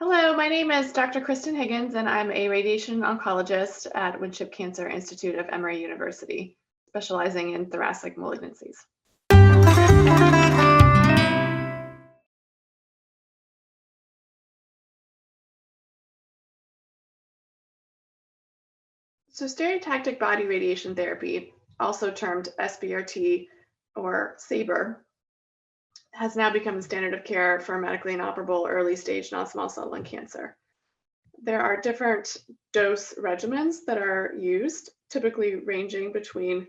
Hello, my name is Dr. Kristen Higgins, and I'm a radiation oncologist at Winship Cancer Institute of Emory University, specializing in thoracic malignancies. So stereotactic body radiation therapy, also termed SBRT or SABR, has now become the standard of care for medically inoperable early stage non-small cell lung cancer. There are different dose regimens that are used, typically ranging between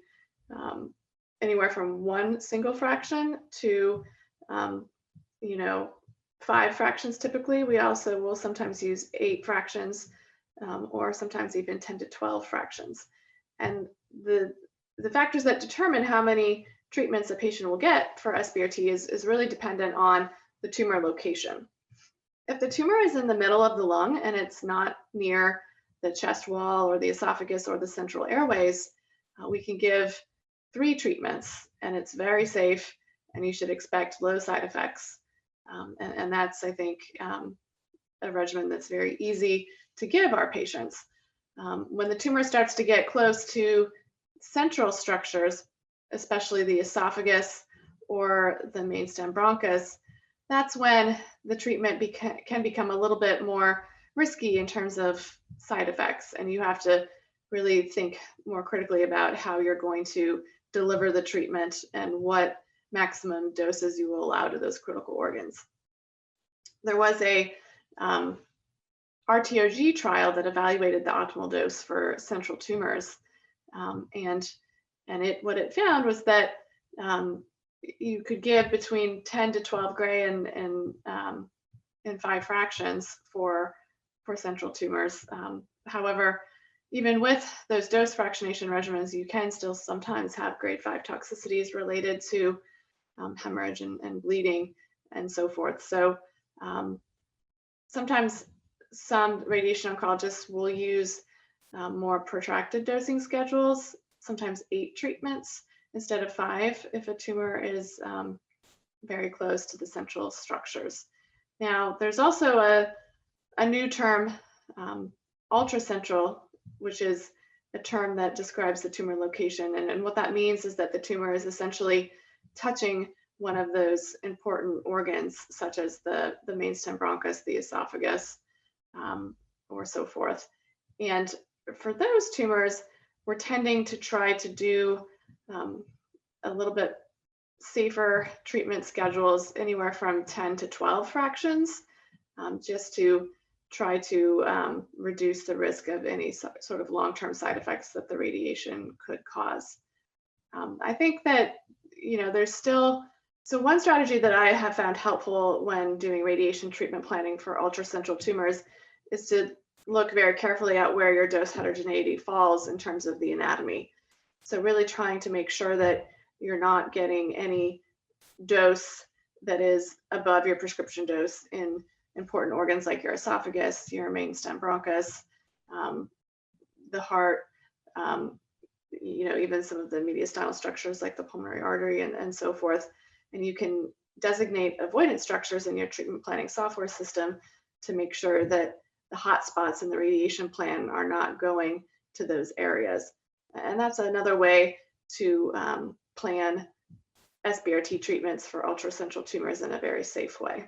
um, anywhere from one single fraction to, um, you know, 5 fractions typically. We also will sometimes use 8 fractions or sometimes even 10 to 12 fractions. And the factors that determine how many treatments a patient will get for SBRT is really dependent on the tumor location. If the tumor is in the middle of the lung and it's not near the chest wall or the esophagus or the central airways, we can give 3 treatments and it's very safe and you should expect low side effects. And that's, I think, a regimen that's very easy to give our patients. When the tumor starts to get close to central structures, especially the esophagus or the mainstem bronchus, that's when the treatment can become a little bit more risky in terms of side effects. And you have to really think more critically about how you're going to deliver the treatment and what maximum doses you will allow to those critical organs. There was a RTOG trial that evaluated the optimal dose for central tumors. What it found was that you could give between 10 to 12 gray and 5 fractions for central tumors. However, even with those dose fractionation regimens, you can still sometimes have grade 5 toxicities related to hemorrhage and bleeding and so forth. So sometimes some radiation oncologists will use more protracted dosing schedules, sometimes 8 treatments instead of 5 if a tumor is very close to the central structures. Now, there's also a new term, ultracentral, which is a term that describes the tumor location. And what that means is that the tumor is essentially touching one of those important organs, such as the mainstem bronchus, the esophagus, or so forth. And for those tumors, we're tending to try to do a little bit safer treatment schedules, anywhere from 10 to 12 fractions, just to try to reduce the risk of any sort of long-term side effects that the radiation could cause. I think that, there's still, so one strategy that I have found helpful when doing radiation treatment planning for ultracentral tumors is to look very carefully at where your dose heterogeneity falls in terms of the anatomy. So really trying to make sure that you're not getting any dose that is above your prescription dose in important organs like your esophagus, your mainstem bronchus, the heart, even some of the mediastinal structures like the pulmonary artery and so forth. And you can designate avoidance structures in your treatment planning software system to make sure that the hot spots in the radiation plan are not going to those areas. And that's another way to plan SBRT treatments for ultracentral tumors in a very safe way.